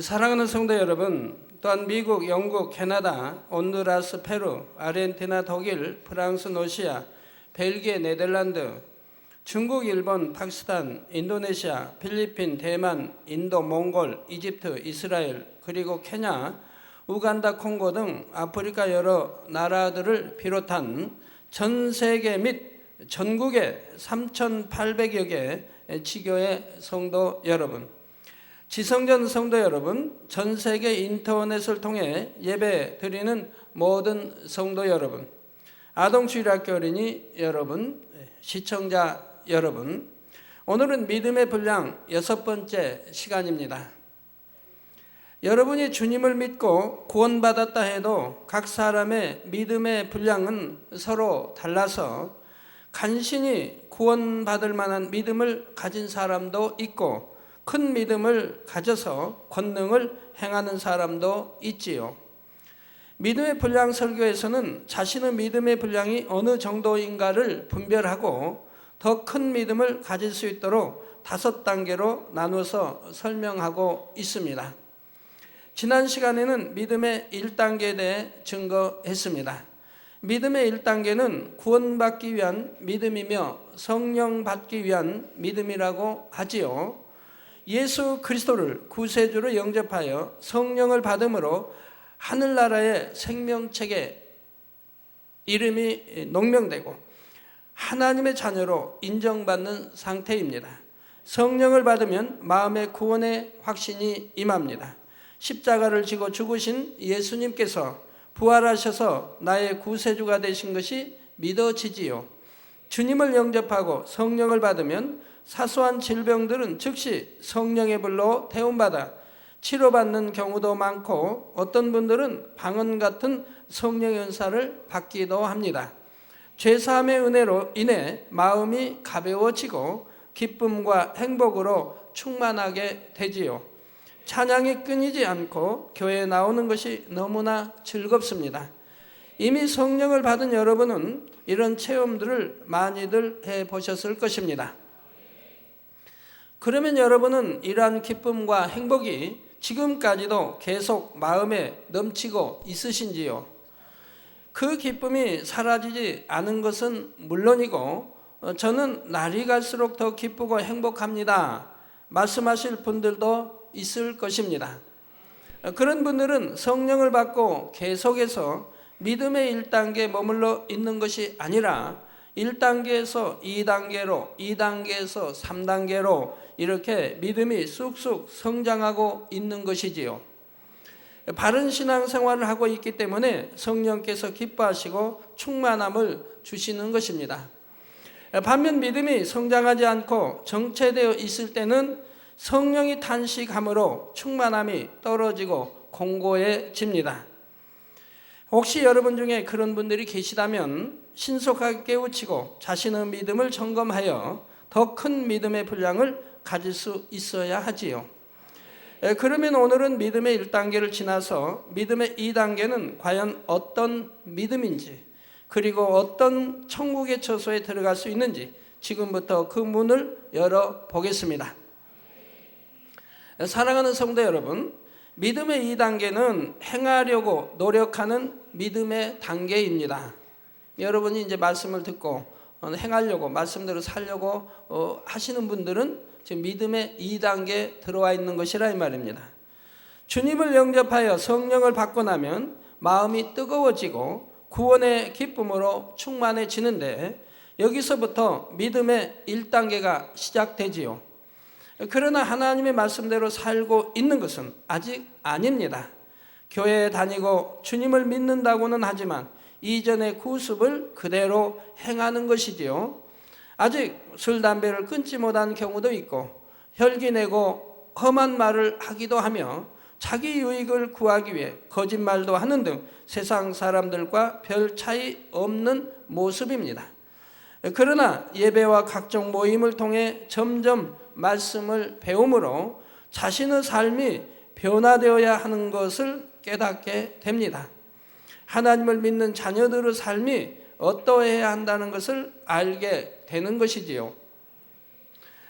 사랑하는 성도 여러분, 또한 미국, 영국, 캐나다, 온두라스, 페루, 아르헨티나, 독일, 프랑스, 러시아, 벨기에, 네덜란드, 중국, 일본, 파키스탄, 인도네시아, 필리핀, 대만, 인도, 몽골, 이집트, 이스라엘, 그리고 케냐, 우간다, 콩고 등 아프리카 여러 나라들을 비롯한 전 세계 및 전국의 3,800여 개 지교의 성도 여러분, 지성전 성도 여러분, 전 세계 인터넷을 통해 예배 드리는 모든 성도 여러분, 아동주일학교 어린이 여러분, 시청자 여러분, 오늘은 믿음의 분량 6번째 시간입니다. 여러분이 주님을 믿고 구원받았다 해도 각 사람의 믿음의 분량은 서로 달라서 간신히 구원받을 만한 믿음을 가진 사람도 있고 큰 믿음을 가져서 권능을 행하는 사람도 있지요. 믿음의 분량 설교에서는 자신의 믿음의 분량이 어느 정도인가를 분별하고 더 큰 믿음을 가질 수 있도록 5단계로 나누어서 설명하고 있습니다. 지난 시간에는 믿음의 1단계에 대해 증거했습니다. 믿음의 1단계는 구원받기 위한 믿음이며 성령 받기 위한 믿음이라고 하지요. 예수 그리스도를 구세주로 영접하여 성령을 받음으로 하늘나라의 생명책에 이름이 농명되고 하나님의 자녀로 인정받는 상태입니다. 성령을 받으면 마음의 구원의 확신이 임합니다. 십자가를 지고 죽으신 예수님께서 부활하셔서 나의 구세주가 되신 것이 믿어지지요. 주님을 영접하고 성령을 받으면 사소한 질병들은 즉시 성령의 불로 태움받아 치료받는 경우도 많고 어떤 분들은 방언 같은 성령의 은사를 받기도 합니다. 죄사함의 은혜로 인해 마음이 가벼워지고 기쁨과 행복으로 충만하게 되지요. 찬양이 끊이지 않고 교회에 나오는 것이 너무나 즐겁습니다. 이미 성령을 받은 여러분은 이런 체험들을 많이들 해보셨을 것입니다. 그러면 여러분은 이러한 기쁨과 행복이 지금까지도 계속 마음에 넘치고 있으신지요? 그 기쁨이 사라지지 않은 것은 물론이고 저는 날이 갈수록 더 기쁘고 행복합니다 말씀하실 분들도 있을 것입니다. 그런 분들은 성령을 받고 계속해서 믿음의 1단계에 머물러 있는 것이 아니라 1단계에서 2단계로, 2단계에서 3단계로 이렇게 믿음이 쑥쑥 성장하고 있는 것이지요. 바른 신앙생활을 하고 있기 때문에 성령께서 기뻐하시고 충만함을 주시는 것입니다. 반면 믿음이 성장하지 않고 정체되어 있을 때는 성령이 탄식함으로 충만함이 떨어지고 공고해집니다. 혹시 여러분 중에 그런 분들이 계시다면 신속하게 깨우치고 자신의 믿음을 점검하여 더 큰 믿음의 분량을 가질 수 있어야 하지요. 그러면 오늘은 믿음의 1단계를 지나서 믿음의 2단계는 과연 어떤 믿음인지 그리고 어떤 천국의 처소에 들어갈 수 있는지 지금부터 그 문을 열어보겠습니다. 사랑하는 성도 여러분, 믿음의 2단계는 행하려고 노력하는 믿음의 단계입니다. 여러분이 이제 말씀을 듣고 행하려고 말씀대로 살려고 하시는 분들은 지금 믿음의 2단계에 들어와 있는 것이라 이 말입니다. 주님을 영접하여 성령을 받고 나면 마음이 뜨거워지고 구원의 기쁨으로 충만해지는데 여기서부터 믿음의 1단계가 시작되지요. 그러나 하나님의 말씀대로 살고 있는 것은 아직 아닙니다. 교회에 다니고 주님을 믿는다고는 하지만 이전의 구습을 그대로 행하는 것이지요. 아직 술, 담배를 끊지 못한 경우도 있고 혈기내고 험한 말을 하기도 하며 자기 유익을 구하기 위해 거짓말도 하는 등 세상 사람들과 별 차이 없는 모습입니다. 그러나 예배와 각종 모임을 통해 점점 말씀을 배움으로 자신의 삶이 변화되어야 하는 것을 깨닫게 됩니다. 하나님을 믿는 자녀들의 삶이 어떠해야 한다는 것을 알게 되는 것이지요.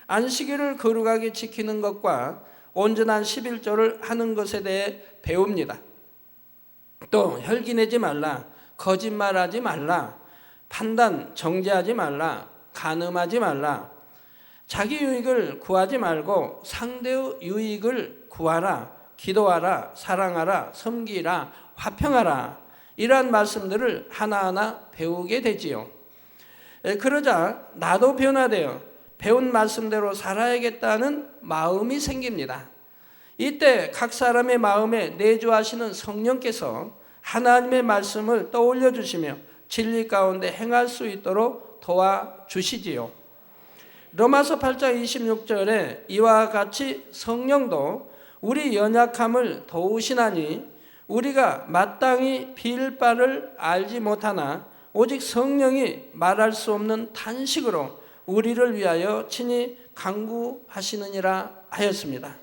안식일을 거룩하게 지키는 것과 온전한 11조를 하는 것에 대해 배웁니다. 또 혈기내지 말라, 거짓말하지 말라, 판단 정죄하지 말라, 간음하지 말라, 자기 유익을 구하지 말고 상대의 유익을 구하라, 기도하라, 사랑하라, 섬기라, 화평하라. 이러한 말씀들을 하나하나 배우게 되지요. 그러자 나도 변화되어 배운 말씀대로 살아야겠다는 마음이 생깁니다. 이때 각 사람의 마음에 내주하시는 성령께서 하나님의 말씀을 떠올려 주시며 진리 가운데 행할 수 있도록 도와주시지요. 로마서 8장 26절에 이와 같이 성령도 우리 연약함을 도우시나니 우리가 마땅히 빌 바를 알지 못하나 오직 성령이 말할 수 없는 탄식으로 우리를 위하여 친히 간구하시느니라 하였습니다.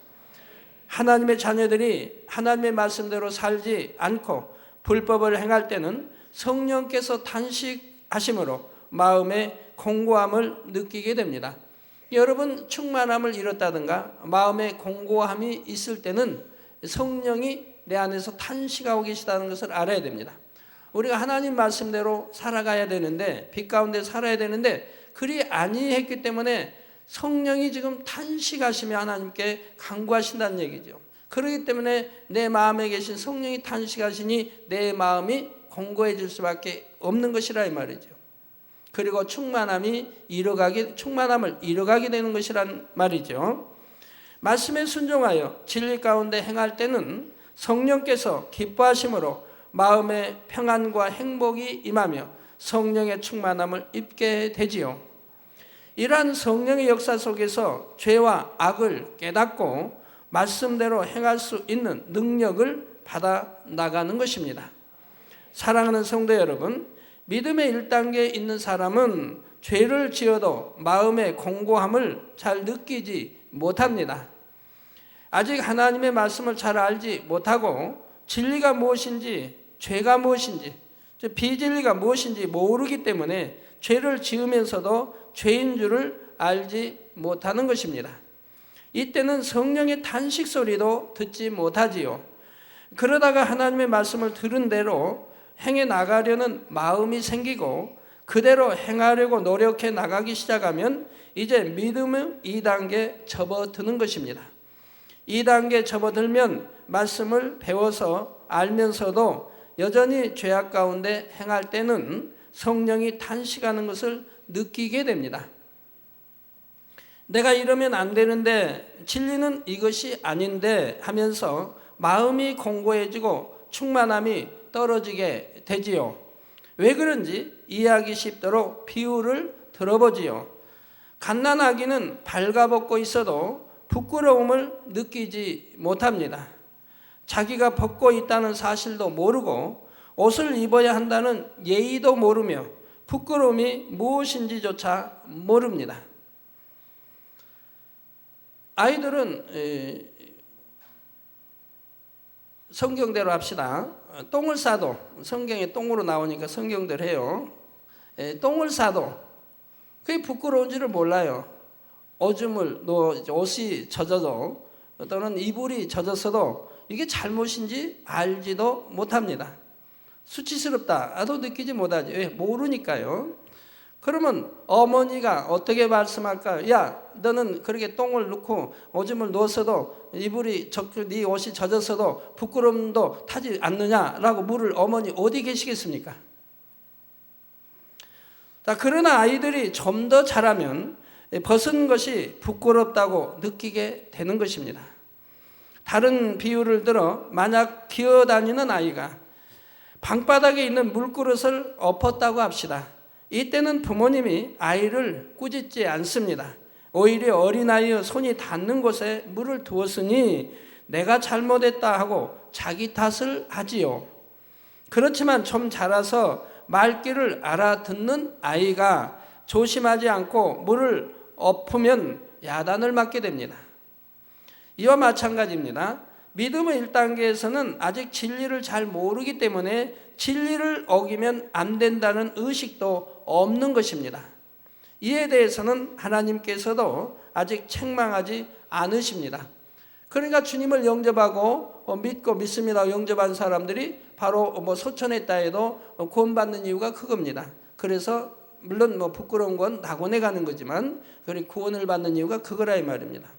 하나님의 자녀들이 하나님의 말씀대로 살지 않고 불법을 행할 때는 성령께서 탄식하심으로 마음의 공고함을 느끼게 됩니다. 여러분, 충만함을 잃었다든가 마음의 공고함이 있을 때는 성령이 내 안에서 탄식하고 계시다는 것을 알아야 됩니다. 우리가 하나님 말씀대로 살아가야 되는데, 빛 가운데 살아야 되는데 그리 아니했기 때문에 성령이 지금 탄식하시며 하나님께 간구하신다는 얘기죠. 그렇기 때문에 내 마음에 계신 성령이 탄식하시니 내 마음이 공고해질 수밖에 없는 것이라 이 말이죠. 그리고 충만함을 잃어가게 되는 것이란 말이죠. 말씀에 순종하여 진리 가운데 행할 때는 성령께서 기뻐하심으로 마음의 평안과 행복이 임하며 성령의 충만함을 입게 되지요. 이러한 성령의 역사 속에서 죄와 악을 깨닫고 말씀대로 행할 수 있는 능력을 받아 나가는 것입니다. 사랑하는 성도 여러분, 믿음의 1단계에 있는 사람은 죄를 지어도 마음의 공고함을 잘 느끼지 못합니다. 아직 하나님의 말씀을 잘 알지 못하고 진리가 무엇인지, 죄가 무엇인지, 비진리가 무엇인지 모르기 때문에 죄를 지으면서도 죄인 줄을 알지 못하는 것입니다. 이때는 성령의 탄식 소리도 듣지 못하지요. 그러다가 하나님의 말씀을 들은 대로 행해 나가려는 마음이 생기고 그대로 행하려고 노력해 나가기 시작하면 이제 믿음의 2단계 접어드는 것입니다. 2단계 접어들면 말씀을 배워서 알면서도 여전히 죄악 가운데 행할 때는 성령이 탄식하는 것을 느끼게 됩니다. 내가 이러면 안 되는데, 진리는 이것이 아닌데 하면서 마음이 공고해지고 충만함이 떨어지게 되지요. 왜 그런지 이해하기 쉽도록 비유를 들어보지요. 갓난아기는 발가벗고 있어도 부끄러움을 느끼지 못합니다. 자기가 벗고 있다는 사실도 모르고 옷을 입어야 한다는 예의도 모르며 부끄러움이 무엇인지조차 모릅니다. 아이들은 성경대로 합시다. 똥을 싸도, 성경에 똥으로 나오니까 성경대로 해요. 똥을 싸도 그게 부끄러운지를 몰라요. 오줌을 옷이 젖어도 또는 이불이 젖었어도 이게 잘못인지 알지도 못합니다. 수치스럽다도 느끼지 못하지. 왜? 모르니까요. 그러면 어머니가 어떻게 말씀할까요? 야, 너는 그렇게 똥을 넣고 오줌을 누웠어도 이불이 네 옷이 젖었어도 부끄러움도 타지 않느냐라고 물을 어머니 어디 계시겠습니까? 자, 그러나 아이들이 좀 더 자라면 벗은 것이 부끄럽다고 느끼게 되는 것입니다. 다른 비유를 들어 만약 기어다니는 아이가 방바닥에 있는 물그릇을 엎었다고 합시다. 이때는 부모님이 아이를 꾸짖지 않습니다. 오히려 어린아이의 손이 닿는 곳에 물을 두었으니 내가 잘못했다 하고 자기 탓을 하지요. 그렇지만 좀 자라서 말귀를 알아듣는 아이가 조심하지 않고 물을 엎으면 야단을 맞게 됩니다. 이와 마찬가지입니다. 믿음의 1단계에서는 아직 진리를 잘 모르기 때문에 진리를 어기면 안 된다는 의식도 없는 것입니다. 이에 대해서는 하나님께서도 아직 책망하지 않으십니다. 그러니까 주님을 영접하고 믿고 믿습니다 영접한 사람들이 바로 소천했다 해도 구원받는 이유가 그겁니다. 그래서 물론 부끄러운 건 낙원에 가는 거지만 구원을 받는 이유가 그거라 이 말입니다.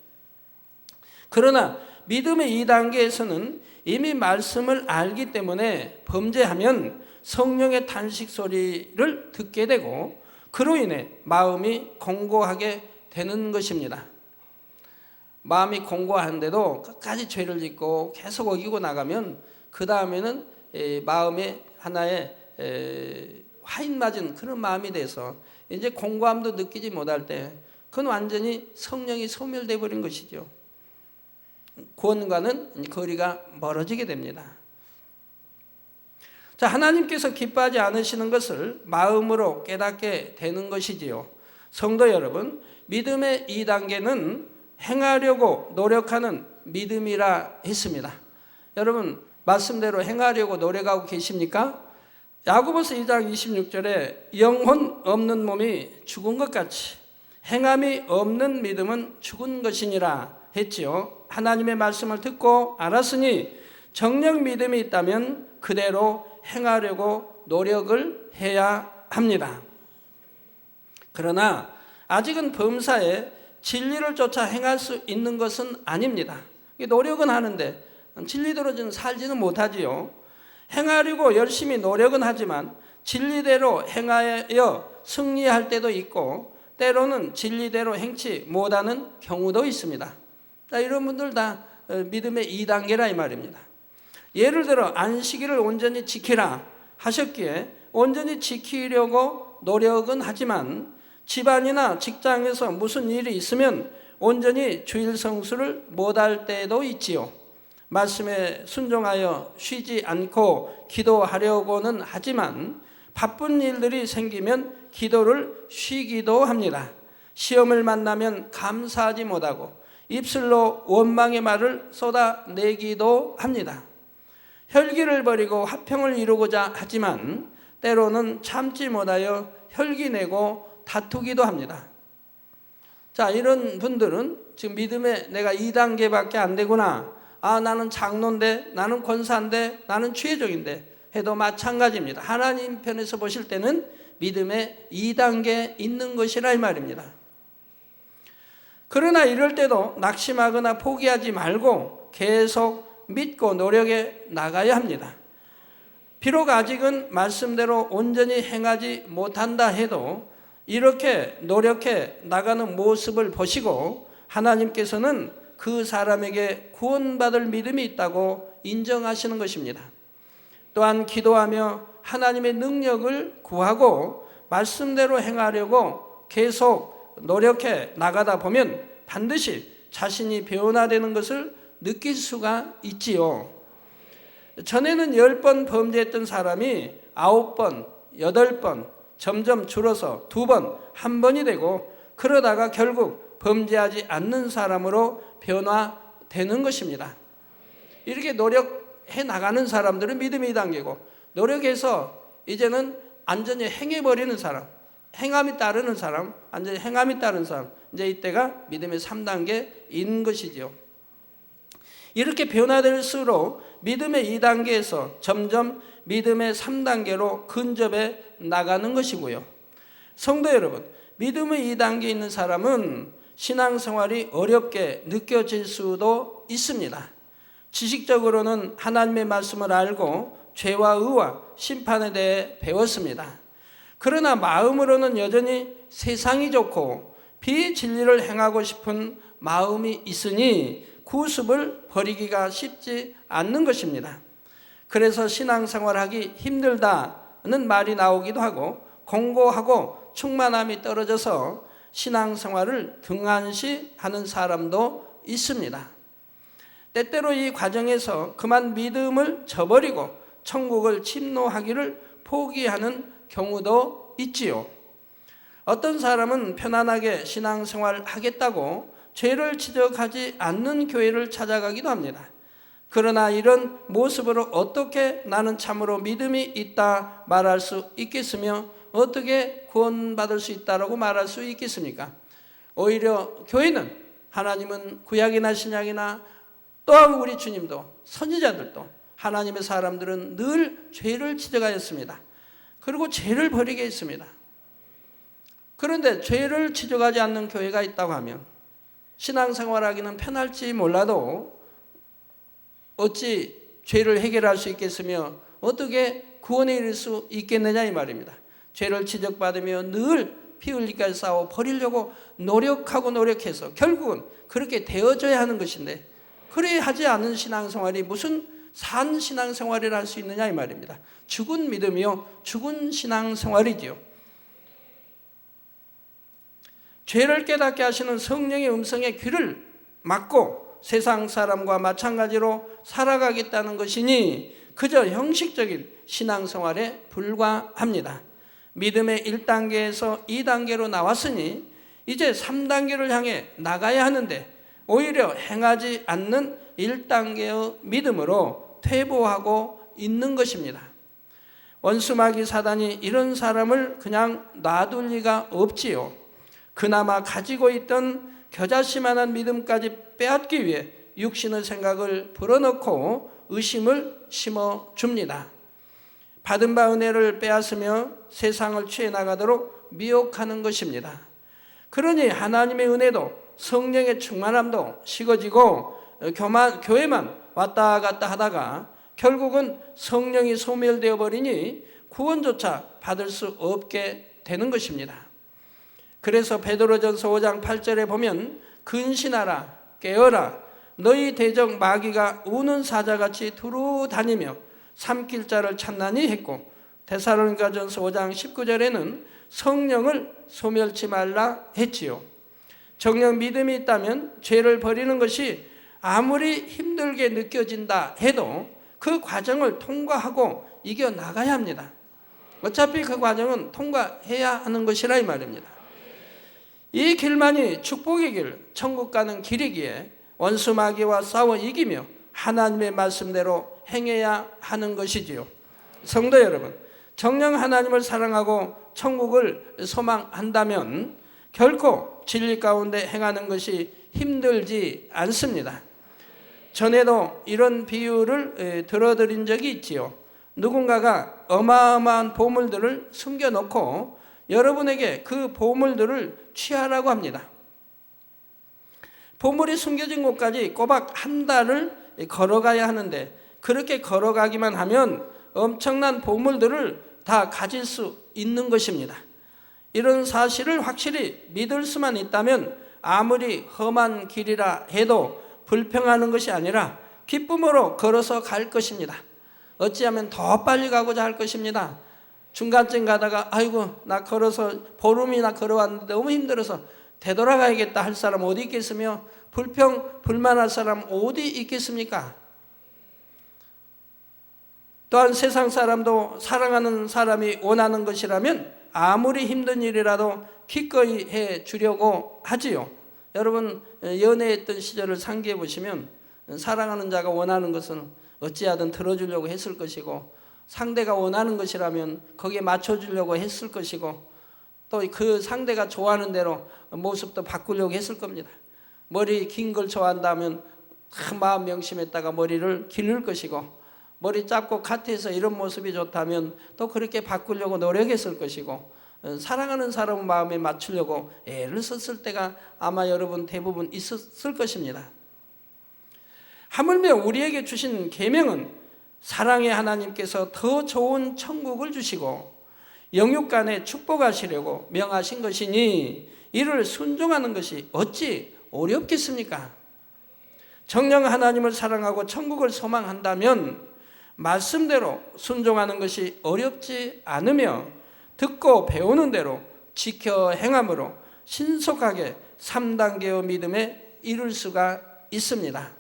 그러나 믿음의 2단계에서는 이미 말씀을 알기 때문에 범죄하면 성령의 탄식 소리를 듣게 되고 그로 인해 마음이 공고하게 되는 것입니다. 마음이 공고한데도 끝까지 죄를 짓고 계속 어기고 나가면 그 다음에는 마음에 하나의 화인 맞은 그런 마음이 돼서 이제 공고함도 느끼지 못할 때 그건 완전히 성령이 소멸되어 버린 것이죠. 구원과는 거리가 멀어지게 됩니다. 자, 하나님께서 기뻐하지 않으시는 것을 마음으로 깨닫게 되는 것이지요. 성도 여러분, 믿음의 2단계는 행하려고 노력하는 믿음이라 했습니다. 여러분, 말씀대로 행하려고 노력하고 계십니까? 야고보서 2장 26절에 영혼 없는 몸이 죽은 것 같이 행함이 없는 믿음은 죽은 것이니라 했지요. 하나님의 말씀을 듣고 알았으니 정녕 믿음이 있다면 그대로 행하려고 노력을 해야 합니다. 그러나 아직은 범사에 진리를 쫓아 행할 수 있는 것은 아닙니다. 노력은 하는데 진리대로 살지는 못하지요. 행하려고 열심히 노력은 하지만 진리대로 행하여 승리할 때도 있고 때로는 진리대로 행치 못하는 경우도 있습니다. 이런 분들 다 믿음의 2단계라 이 말입니다. 예를 들어 안식일을 온전히 지키라 하셨기에 온전히 지키려고 노력은 하지만 집안이나 직장에서 무슨 일이 있으면 온전히 주일 성수를 못할 때도 있지요. 말씀에 순종하여 쉬지 않고 기도하려고는 하지만 바쁜 일들이 생기면 기도를 쉬기도 합니다. 시험을 만나면 감사하지 못하고 입술로 원망의 말을 쏟아내기도 합니다. 혈기를 버리고 화평을 이루고자 하지만 때로는 참지 못하여 혈기내고 다투기도 합니다. 자, 이런 분들은 지금 믿음에 내가 2단계밖에 안 되구나. 나는 장로인데, 나는 권사인데, 나는 취해종인데 해도 마찬가지입니다. 하나님 편에서 보실 때는 믿음의 2단계에 있는 것이라 이 말입니다. 그러나 이럴 때도 낙심하거나 포기하지 말고 계속 믿고 노력해 나가야 합니다. 비록 아직은 말씀대로 온전히 행하지 못한다 해도 이렇게 노력해 나가는 모습을 보시고 하나님께서는 그 사람에게 구원받을 믿음이 있다고 인정하시는 것입니다. 또한 기도하며 하나님의 능력을 구하고 말씀대로 행하려고 계속 노력해 나가다 보면 반드시 자신이 변화되는 것을 느낄 수가 있지요. 전에는 10번 범죄했던 사람이 9번, 8번 점점 줄어서 2번, 1번이 되고 그러다가 결국 범죄하지 않는 사람으로 변화되는 것입니다. 이렇게 노력해 나가는 사람들은 믿음의 2단계고 노력해서 이제는 완전히 행해버리는 사람, 행함이 따르는 사람, 완전히 행함이 따르는 사람, 이제 이때가 믿음의 3단계인 것이지요. 이렇게 변화될수록 믿음의 2단계에서 점점 믿음의 3단계로 근접해 나가는 것이고요. 성도 여러분, 믿음의 2단계에 있는 사람은 신앙생활이 어렵게 느껴질 수도 있습니다. 지식적으로는 하나님의 말씀을 알고 죄와 의와 심판에 대해 배웠습니다. 그러나 마음으로는 여전히 세상이 좋고 비진리를 행하고 싶은 마음이 있으니 구습을 버리기가 쉽지 않는 것입니다. 그래서 신앙생활하기 힘들다는 말이 나오기도 하고 공고하고 충만함이 떨어져서 신앙생활을 등한시하는 사람도 있습니다. 때때로 이 과정에서 그만 믿음을 저버리고 천국을 침노하기를 포기하는 경우도 있지요. 어떤 사람은 편안하게 신앙생활 하겠다고 죄를 지적하지 않는 교회를 찾아가기도 합니다. 그러나 이런 모습으로 어떻게 나는 참으로 믿음이 있다 말할 수 있겠으며 어떻게 구원받을 수 있다라고 말할 수 있겠습니까? 오히려 교회는 하나님은 구약이나 신약이나 또한 우리 주님도 선지자들도 하나님의 사람들은 늘 죄를 지적하였습니다. 그리고 죄를 버리게 했습니다. 그런데 죄를 지적하지 않는 교회가 있다고 하면 신앙생활하기는 편할지 몰라도 어찌 죄를 해결할 수 있겠으며 어떻게 구원에 이를 수 있겠느냐 이 말입니다. 죄를 지적받으며 늘 피 흘리기까지 싸워 버리려고 노력해서 결국은 그렇게 되어져야 하는 것인데 그래 하지 않은 신앙생활이 무슨 산 신앙생활을 할 수 있느냐 이 말입니다. 죽은 믿음이요 죽은 신앙생활이지요. 죄를 깨닫게 하시는 성령의 음성에 귀를 막고 세상 사람과 마찬가지로 살아가겠다는 것이니 그저 형식적인 신앙생활에 불과합니다. 믿음의 1단계에서 2단계로 나왔으니 이제 3단계를 향해 나가야 하는데 오히려 행하지 않는 1단계의 믿음으로 퇴보하고 있는 것입니다. 원수마귀 사단이 이런 사람을 그냥 놔둘 리가 없지요. 그나마 가지고 있던 겨자씨만한 믿음까지 빼앗기 위해 육신의 생각을 불어넣고 의심을 심어줍니다. 받은 바 은혜를 빼앗으며 세상을 취해 나가도록 미혹하는 것입니다. 그러니 하나님의 은혜도 성령의 충만함도 식어지고 교회만 왔다 갔다 하다가 결국은 성령이 소멸되어 버리니 구원조차 받을 수 없게 되는 것입니다. 그래서 베드로전서 5장 8절에 보면 근신하라 깨어라 너희 대적 마귀가 우는 사자같이 두루 다니며 삼킬 자를 찾나니 했고 데살로니가전서 5장 19절에는 성령을 소멸치 말라 했지요. 정녕 믿음이 있다면 죄를 버리는 것이 아무리 힘들게 느껴진다 해도 그 과정을 통과하고 이겨나가야 합니다. 어차피 그 과정은 통과해야 하는 것이라 이 말입니다. 이 길만이 축복의 길, 천국 가는 길이기에 원수 마귀와 싸워 이기며 하나님의 말씀대로 행해야 하는 것이지요. 성도 여러분, 정녕 하나님을 사랑하고 천국을 소망한다면 결코 진리 가운데 행하는 것이 힘들지 않습니다. 전에도 이런 비유를 들어드린 적이 있지요. 누군가가 어마어마한 보물들을 숨겨놓고 여러분에게 그 보물들을 취하라고 합니다. 보물이 숨겨진 곳까지 꼬박 한 달을 걸어가야 하는데 그렇게 걸어가기만 하면 엄청난 보물들을 다 가질 수 있는 것입니다. 이런 사실을 확실히 믿을 수만 있다면 아무리 험한 길이라 해도 불평하는 것이 아니라 기쁨으로 걸어서 갈 것입니다. 어찌하면 더 빨리 가고자 할 것입니다. 중간쯤 가다가 아이고 나 걸어서 보름이나 걸어왔는데 너무 힘들어서 되돌아가야겠다 할 사람 어디 있겠으며 불만할 사람 어디 있겠습니까? 또한 세상 사람도 사랑하는 사람이 원하는 것이라면 아무리 힘든 일이라도 기꺼이 해 주려고 하지요. 여러분 연애했던 시절을 상기해 보시면 사랑하는 자가 원하는 것은 어찌하든 들어주려고 했을 것이고 상대가 원하는 것이라면 거기에 맞춰주려고 했을 것이고 또 그 상대가 좋아하는 대로 모습도 바꾸려고 했을 겁니다. 머리 긴 걸 좋아한다면 마음 명심했다가 머리를 기를 것이고 머리 짧고 카트해서 이런 모습이 좋다면 또 그렇게 바꾸려고 노력했을 것이고 사랑하는 사람 마음에 맞추려고 애를 썼을 때가 아마 여러분 대부분 있었을 것입니다. 하물며 우리에게 주신 계명은 사랑의 하나님께서 더 좋은 천국을 주시고 영육 간에 축복하시려고 명하신 것이니 이를 순종하는 것이 어찌 어렵겠습니까? 정녕 하나님을 사랑하고 천국을 소망한다면 말씀대로 순종하는 것이 어렵지 않으며 듣고 배우는 대로 지켜 행함으로 신속하게 3단계의 믿음에 이룰 수가 있습니다.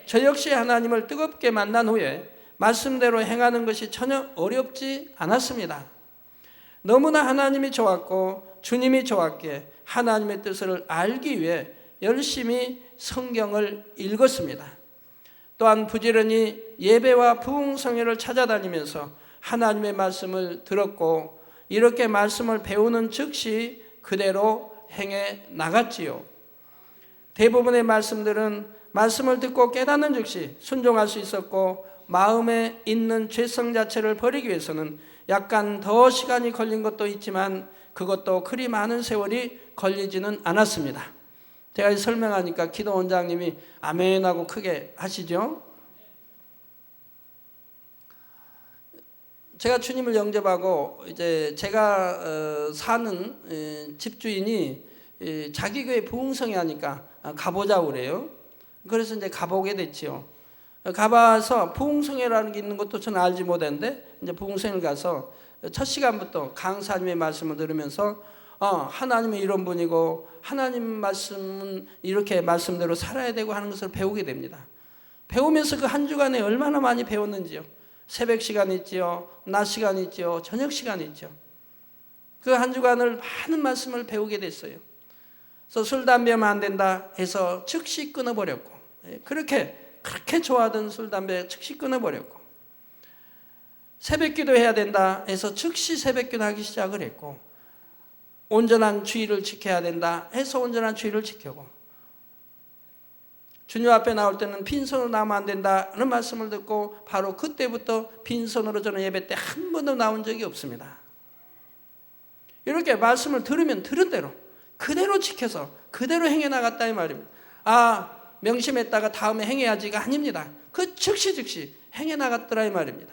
저 역시 하나님을 뜨겁게 만난 후에 말씀대로 행하는 것이 전혀 어렵지 않았습니다. 너무나 하나님이 좋았고 주님이 좋았기에 하나님의 뜻을 알기 위해 열심히 성경을 읽었습니다. 또한 부지런히 예배와 부흥성회를 찾아다니면서 하나님의 말씀을 들었고 이렇게 말씀을 배우는 즉시 그대로 행해 나갔지요. 대부분의 말씀들은 말씀을 듣고 깨닫는 즉시 순종할 수 있었고, 마음에 있는 죄성 자체를 버리기 위해서는 약간 더 시간이 걸린 것도 있지만 그것도 그리 많은 세월이 걸리지는 않았습니다. 제가 설명하니까 기도 원장님이 아멘 하고 크게 하시죠. 제가 주님을 영접하고 이제 제가 사는 집주인이 자기 교회 부흥성에 하니까 가보자고 그래요. 그래서 이제 가보게 됐지요. 가봐서 부흥성회라는 게 있는 것도 저는 알지 못했는데, 이제 부흥성회를 가서 첫 시간부터 강사님의 말씀을 들으면서 하나님은 이런 분이고 하나님 말씀은 이렇게 말씀대로 살아야 되고 하는 것을 배우게 됩니다. 배우면서 그 한 주간에 얼마나 많이 배웠는지요. 새벽 시간 있지요, 낮 시간 있지요, 저녁 시간 있죠. 그 한 주간을 많은 말씀을 배우게 됐어요. 그래서 술, 담배 하면 안 된다 해서 즉시 끊어버렸고, 그렇게 좋아하던 술, 담배 즉시 끊어버렸고, 새벽 기도 해야 된다 해서 즉시 새벽 기도 하기 시작을 했고, 온전한 주의를 지켜야 된다 해서 온전한 주의를 지켜고, 주님 앞에 나올 때는 빈손으로 나오면 안 된다는 말씀을 듣고 바로 그때부터 빈손으로 저는 예배 때 한 번도 나온 적이 없습니다. 이렇게 말씀을 들으면 들은 대로 그대로 지켜서 그대로 행해 나갔다 이 말입니다. 명심했다가 다음에 행해야지가 아닙니다. 그 즉시 행해 나갔더라 이 말입니다.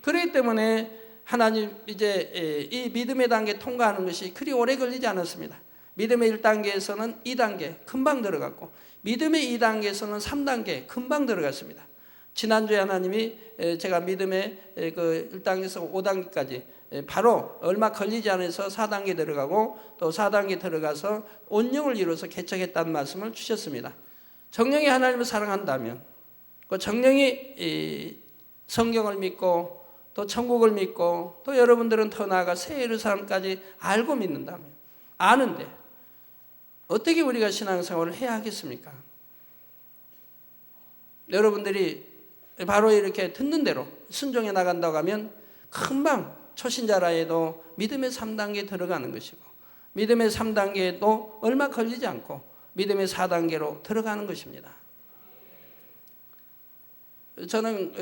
그렇기 때문에 하나님 이제 이 믿음의 단계 통과하는 것이 그리 오래 걸리지 않았습니다. 믿음의 1단계에서는 2단계 금방 들어갔고, 믿음의 2단계에서는 3단계 금방 들어갔습니다. 지난주에 하나님이 제가 믿음의 그 1단계에서 5단계까지 바로 얼마 걸리지 않아서 4단계 들어가고, 또 4단계 들어가서 온영을 이루어서 개척했다는 말씀을 주셨습니다. 정령이 하나님을 사랑한다면, 그 정령이 성경을 믿고 또 천국을 믿고, 또 여러분들은 더 나아가 새 예루살렘까지 알고 믿는다면, 아는데 어떻게 우리가 신앙생활을 해야 하겠습니까? 여러분들이 바로 이렇게 듣는 대로 순종해 나간다고 하면 금방 초신자라 해도 믿음의 3단계에 들어가는 것이고, 믿음의 3단계에도 얼마 걸리지 않고 믿음의 4단계로 들어가는 것입니다. 저는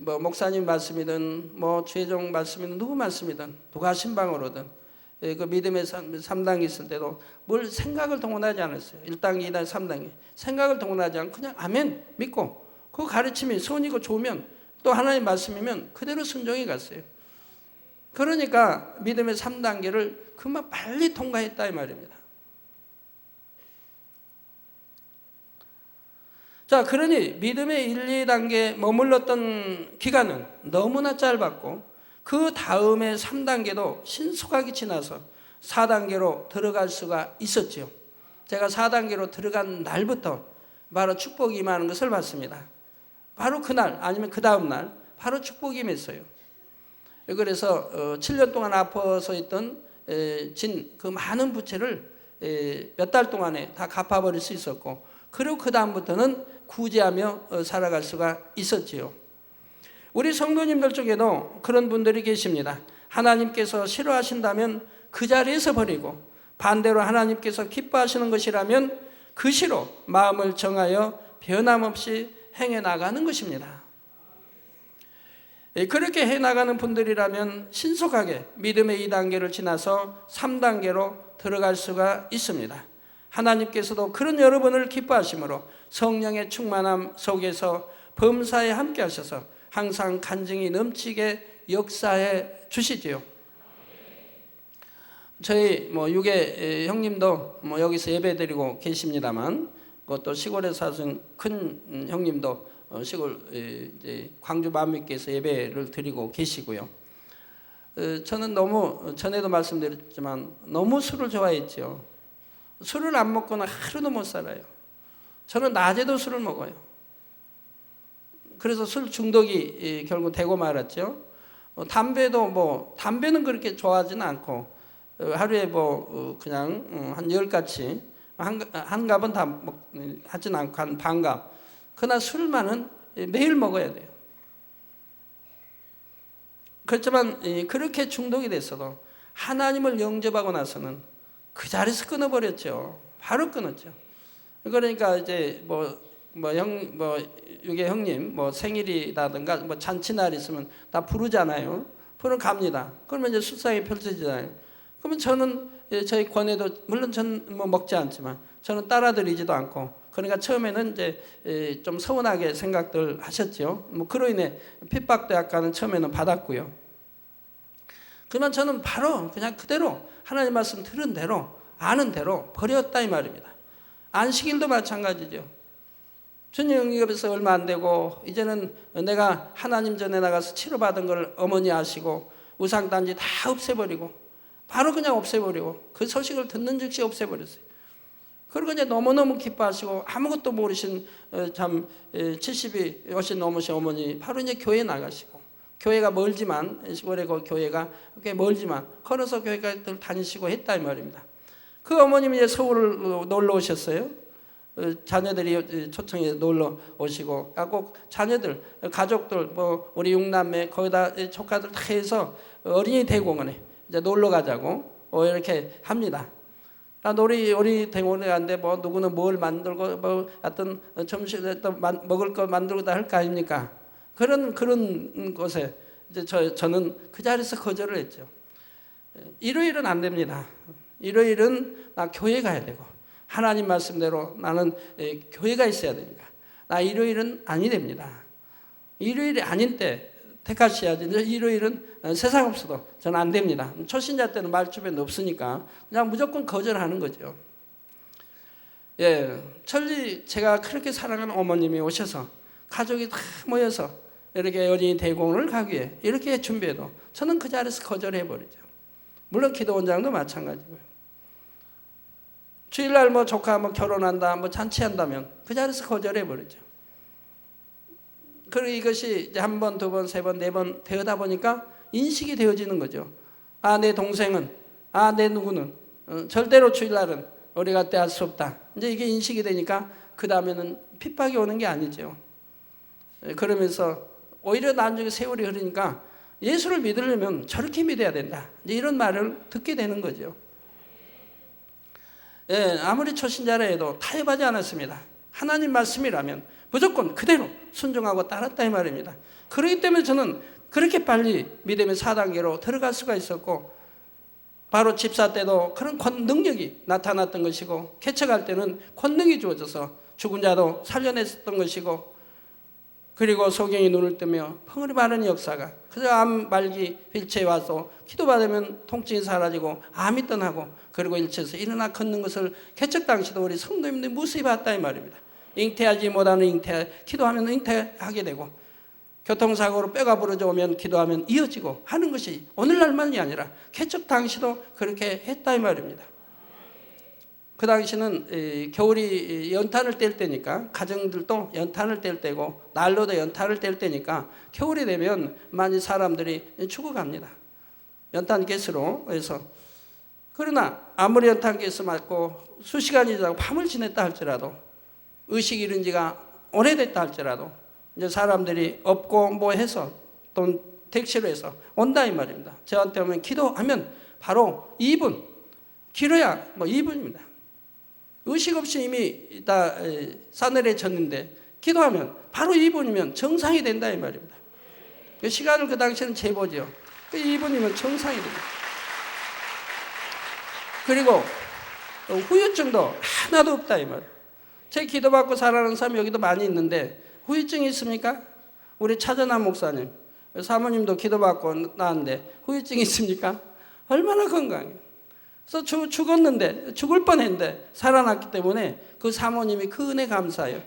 목사님 말씀이든 주의종 말씀이든 누구 말씀이든 누가 신방으로든 그 믿음의 3단계 있을 때도 뭘 생각을 동원하지 않았어요. 1단계, 2단계, 3단계 생각을 동원하지 않고 그냥 아멘 믿고, 그 가르침이 선이고 좋으면 또 하나님 말씀이면 그대로 순종해 갔어요. 그러니까 믿음의 3단계를 금방 빨리 통과했다 이 말입니다. 자, 그러니 믿음의 1, 2단계 머물렀던 기간은 너무나 짧았고, 그 다음에 3단계도 신속하게 지나서 4단계로 들어갈 수가 있었죠. 제가 4단계로 들어간 날부터 바로 축복이 임하는 것을 봤습니다. 바로 그날 아니면 그 다음 날 바로 축복이 임했어요. 그래서 7년 동안 아파서 있던 그 많은 부채를 몇 달 동안에 다 갚아버릴 수 있었고, 그리고 그 다음부터는 구제하며 살아갈 수가 있었지요. 우리 성도님들 중에도 그런 분들이 계십니다. 하나님께서 싫어하신다면 그 자리에서 버리고, 반대로 하나님께서 기뻐하시는 것이라면 그 시로 마음을 정하여 변함없이 행해 나가는 것입니다. 그렇게 해나가는 분들이라면 신속하게 믿음의 2단계를 지나서 3단계로 들어갈 수가 있습니다. 하나님께서도 그런 여러분을 기뻐하심으로 성령의 충만함 속에서 범사에 함께 하셔서 항상 간증이 넘치게 역사해 주시지요. 저희 유괴 형님도 여기서 예배드리고 계십니다만, 그것도 시골에 사신 큰 형님도 시골 광주 만미교에서 예배를 드리고 계시고요. 저는 너무 전에도 말씀드렸지만 너무 술을 좋아했죠. 술을 안 먹고는 하루도 못 살아요. 저는 낮에도 술을 먹어요. 그래서 술 중독이 결국 되고 말았죠. 담배도 담배는 그렇게 좋아하지는 않고 하루에 그냥 한 10가지 한 갑은 다 하진 않고 한 반갑. 그러나 술만은 매일 먹어야 돼요. 그렇지만 그렇게 중독이 됐어도 하나님을 영접하고 나서는 그 자리에서 끊어버렸죠. 바로 끊었죠. 그러니까 이제 유괴 형님 생일이라든가 잔치날 있으면 다 부르잖아요. 부르러 갑니다. 그러면 이제 술상이 펼쳐지잖아요. 그러면 저는 저희 권해도 물론 저는 먹지 않지만 저는 따라드리지도 않고, 그러니까 처음에는 이제 좀 서운하게 생각들 하셨죠. 그로 인해 핍박도 약간은 처음에는 받았고요. 그러면 저는 바로 그냥 그대로 하나님 말씀 들은 대로 아는 대로 버렸다 이 말입니다. 안식일도 마찬가지죠. 주님 영접해서 얼마 안 되고 이제는 내가 하나님 전에 나가서 치료받은 걸 어머니 아시고 우상단지 다 없애버리고 바로 그냥 없애버리고 그 소식을 듣는 즉시 없애버렸어요. 그리고 이제 너무너무 기뻐하시고 아무것도 모르신 70이 훨씬 넘으신 어머니 바로 이제 교회 나가시고, 교회가 멀지만 시골에 그 교회가 꽤 멀지만 걸어서 교회까지 다니시고 했다 이 말입니다. 그 어머님이 이제 서울을 놀러 오셨어요. 자녀들이 초청해서 놀러 오시고, 꼭 자녀들, 가족들, 우리 6남매 거기다 조카들 다 해서 어린이 대공원에 이제 놀러 가자고 이렇게 합니다. 우리 대공원에 갔는데 누구는 뭘 만들고 하여튼 점심에 또 먹을 거 만들고 다 할 거 아닙니까? 그런 곳에 이제 저는 그 자리에서 거절을 했죠. 일요일은 안 됩니다. 일요일은 나 교회 가야 되고 하나님 말씀대로 나는 교회가 있어야 되니까 나 일요일은 아니 됩니다. 일요일이 아닌 때 택하셔야지. 일요일은 세상 없어도 저는 안 됩니다. 초신자 때는 말 주변에 없으니까 그냥 무조건 거절하는 거죠. 천리 제가 그렇게 사랑하는 어머님이 오셔서 가족이 다 모여서 이렇게 어린이 대공원을 가기 위해 이렇게 준비해도 저는 그 자리에서 거절해버리죠. 물론 기도원장도 마찬가지고요. 주일날 조카 결혼한다, 잔치한다면 그 자리에서 거절해버리죠. 그리고 이것이 이제 한 번, 두 번, 세 번, 네 번 되다 보니까 인식이 되어지는 거죠. 내 동생은, 내 누구는 절대로 주일날은 우리가 떼할 수 없다. 이제 이게 인식이 되니까 그 다음에는 핍박이 오는 게 아니죠. 그러면서 오히려 나중에 세월이 흐르니까 예수를 믿으려면 저렇게 믿어야 된다. 이제 이런 말을 듣게 되는 거죠. 아무리 초신자라 해도 타협하지 않았습니다. 하나님 말씀이라면 무조건 그대로 순종하고 따랐다 이 말입니다. 그렇기 때문에 저는 그렇게 빨리 믿음의 4단계로 들어갈 수가 있었고, 바로 집사 때도 그런 능력이 나타났던 것이고, 개척할 때는 권능이 주어져서 죽은 자도 살려냈었던 것이고, 그리고 소경이 눈을 뜨며 펑을 바르는 역사가, 그저 암 말기 휠체에 와서 기도받으면 통증이 사라지고 암이 떠나고, 그리고 일체에서 일어나 걷는 것을 개척 당시도 우리 성도님들이 무수히 봤다 이 말입니다. 잉태하지 못하는 기도하면 잉태하게 되고, 교통사고로 뼈가 부러져 오면 기도하면 이어지고 하는 것이 오늘날만이 아니라 개척 당시도 그렇게 했다 이 말입니다. 그 당시는 겨울이 연탄을 뗄 때니까 가정들도 연탄을 뗄 때고 난로도 연탄을 뗄 때니까 겨울이 되면 많이 사람들이 죽어갑니다. 연탄가스로 해서. 그러나 아무리 연탄가스 맞고 수시간이 지나고 밤을 지냈다 할지라도, 의식 잃은 지가 오래됐다 할지라도 이제 사람들이 없고 해서 또 택시로 해서 온다 이 말입니다. 저한테 오면 기도하면 바로 2분, 길어야 2분입니다. 의식 없이 이미 다 싸늘해졌는데 기도하면 바로 2분이면 정상이 된다 이 말입니다. 그 시간을 그 당시에는 재보죠. 그 2분이면 정상이 됩니다. 그리고 후유증도 하나도 없다 이 말. 제 기도받고 살아가는 사람이 여기도 많이 있는데 후유증이 있습니까? 우리 차전한 목사님, 사모님도 기도받고 나왔는데 후유증이 있습니까? 얼마나 건강해요. 그래서 죽었는데, 죽을 뻔했는데 살아났기 때문에 그 사모님이 그 은혜 감사해요.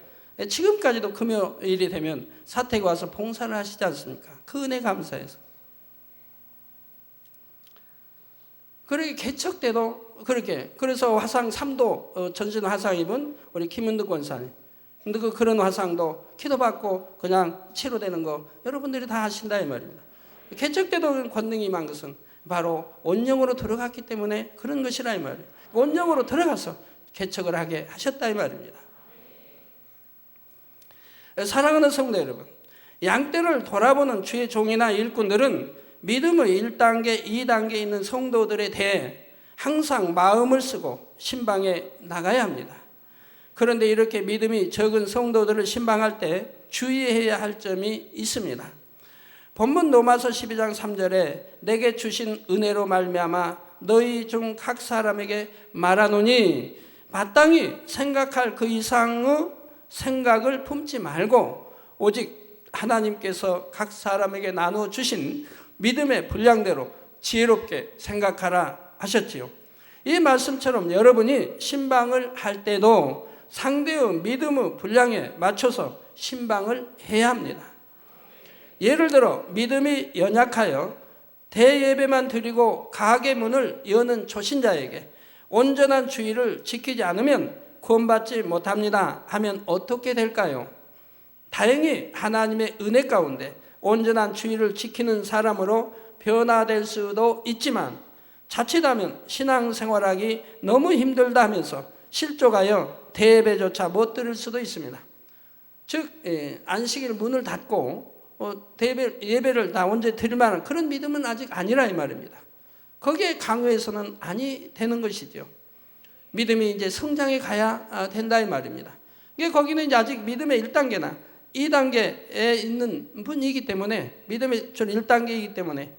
지금까지도 금요일이 되면 사택에 와서 봉사를 하시지 않습니까? 그 은혜 감사해서. 그렇게 개척 때도 그렇게, 그래서 화상 3도 전신 화상 입은 우리 김은득 권사님, 근데 그런 화상도 기도받고 그냥 치료되는 거 여러분들이 다 하신다 이 말입니다. 개척 때도 권능이 임한 것은 바로 온영으로 들어갔기 때문에 그런 것이라 이 말이에요. 온영으로 들어가서 개척을 하게 하셨다 이 말입니다. 사랑하는 성도 여러분, 양떼를 돌아보는 주의 종이나 일꾼들은 믿음의 1단계, 2단계에 있는 성도들에 대해 항상 마음을 쓰고 신방에 나가야 합니다. 그런데 이렇게 믿음이 적은 성도들을 신방할 때 주의해야 할 점이 있습니다. 본문 로마서 12장 3절에 내게 주신 은혜로 말미암아 너희 중 각 사람에게 말하노니 마땅히 생각할 그 이상의 생각을 품지 말고 오직 하나님께서 각 사람에게 나누어 주신 믿음의 분량대로 지혜롭게 생각하라 하셨지요. 이 말씀처럼 여러분이 신방을 할 때도 상대의 믿음의 분량에 맞춰서 신방을 해야 합니다. 예를 들어 믿음이 연약하여 대예배만 드리고 가게 문을 여는 초신자에게 온전한 주의를 지키지 않으면 구원받지 못합니다 하면 어떻게 될까요? 다행히 하나님의 은혜 가운데 온전한 주의를 지키는 사람으로 변화될 수도 있지만 자칫하면 신앙생활하기 너무 힘들다 하면서 실족하여 대예배조차 못 드릴 수도 있습니다. 즉 안식일 문을 닫고 예배를 다 언제 드릴 만한 그런 믿음은 아직 아니라 이 말입니다. 거기에 강요해서는 아니 되는 것이죠. 믿음이 이제 성장해 가야 된다 이 말입니다. 이게 거기는 이제 아직 믿음의 1단계나 2단계에 있는 분이기 때문에 믿음의 1단계이기 때문에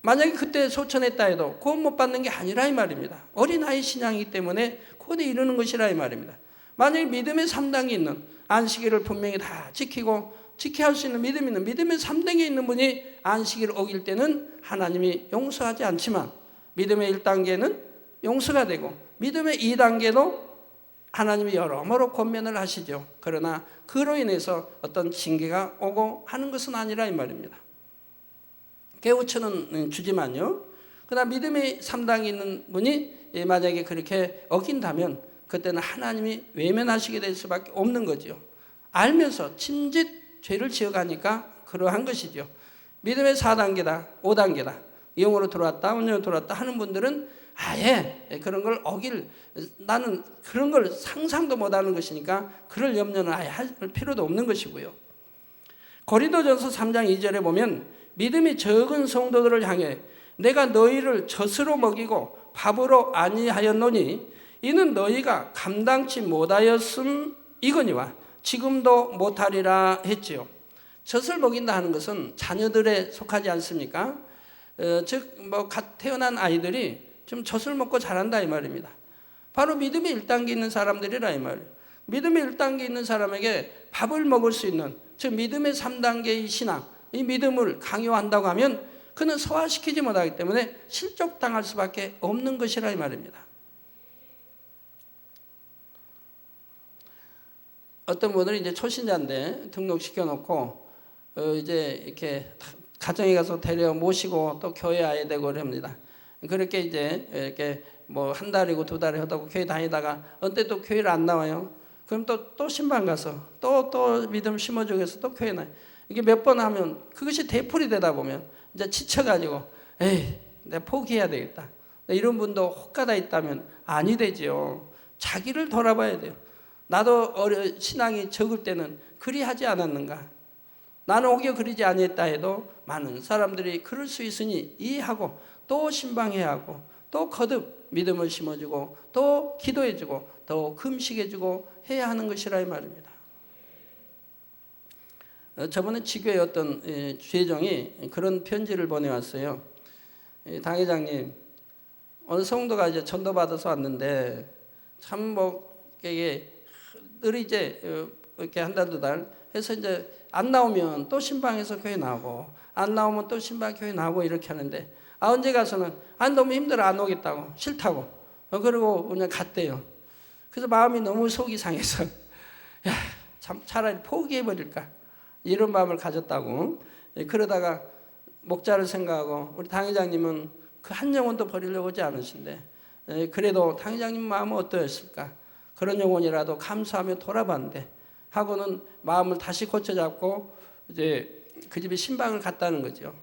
만약에 그때 소천했다 해도 구원 못 받는 게 아니라 이 말입니다. 어린아이 신앙이기 때문에 곧에 이르는 것이라 이 말입니다. 만약에 믿음의 3단계 있는 안식일을 분명히 다 지켜야 할 수 있는 믿음이 있는 믿음의 3단계에 있는 분이 안식일을 어길 때는 하나님이 용서하지 않지만 믿음의 1단계는 용서가 되고 믿음의 2단계도 하나님이 여러모로 권면을 하시죠. 그러나 그로 인해서 어떤 징계가 오고 하는 것은 아니라 이 말입니다. 깨우쳐는 주지만요. 그러나 믿음의 3단계 있는 분이 만약에 그렇게 어긴다면 그때는 하나님이 외면하시게 될 수밖에 없는 거죠. 알면서 침짓 죄를 지어가니까 그러한 것이죠. 믿음의 4단계다, 5단계다. 영으로 들어왔다, 온유로 들어왔다 하는 분들은 아예 그런 걸 나는 그런 걸 상상도 못하는 것이니까 그럴 염려는 아예 할 필요도 없는 것이고요. 고린도전서 3장 2절에 보면 믿음이 적은 성도들을 향해 내가 너희를 젖으로 먹이고 밥으로 아니하였노니 이는 너희가 감당치 못하였음이거니와 지금도 못하리라 했지요. 젖을 먹인다 하는 것은 자녀들에 속하지 않습니까? 즉 갓 태어난 아이들이 좀 젖을 먹고 자란다 이 말입니다. 바로 믿음의 1단계 있는 사람들이라 이 말이에요. 믿음의 1단계 있는 사람에게 밥을 먹을 수 있는 즉 믿음의 3단계의 신앙 이 믿음을 강요한다고 하면 그는 소화시키지 못하기 때문에 실족당할 수밖에 없는 것이라 이 말입니다. 어떤 분들은 이제 초신자인데 등록시켜 놓고 이제 이렇게 가정에 가서 데려 모시고 또 교회 와야 되고 그럽니다. 그렇게 이제 이렇게 뭐 한 달이고 두 달이 하다고 교회 다니다가 언제 또 교회를 안 나와요. 그럼 또 신방 가서 또 믿음 심어주기 위해서 또 교회 나요. 이게 몇 번 하면 그것이 되풀이 되다 보면 이제 지쳐가지고 에이 내가 포기해야 되겠다. 이런 분도 혹가다 있다면 아니 되지요. 자기를 돌아봐야 돼요. 나도 신앙이 적을 때는 그리 하지 않았는가. 나는 혹여 그러지 아니했다 해도 많은 사람들이 그럴 수 있으니 이해하고 또 신방해야 하고 또 거듭 믿음을 심어주고 또 기도해주고 또 금식해주고 해야 하는 것이라 이 말입니다. 저번에 지교의 어떤 주회장이 그런 편지를 보내왔어요. 당회장님, 어느 성도가 이제 전도받아서 왔는데 참 뭐 이게 늘 이제 이렇게 한 달 두 달 해서 이제 안 나오면 또 신방에서 교회 나오고 안 나오면 또 신방 교회 나오고 이렇게 하는데 언제 가서는 너무 힘들어 안 오겠다고 싫다고 그러고 그냥 갔대요. 그래서 마음이 너무 속이 상해서 야, 참 차라리 포기해버릴까 이런 마음을 가졌다고. 그러다가 목자를 생각하고 우리 당회장님은 그 한 영혼도 버리려고 하지 않으신데 그래도 당회장님 마음은 어떠했을까? 그런 영혼이라도 감사하며 돌아봤는데 하고는 마음을 다시 고쳐잡고 이제 그 집에 신방을 갔다는 거죠.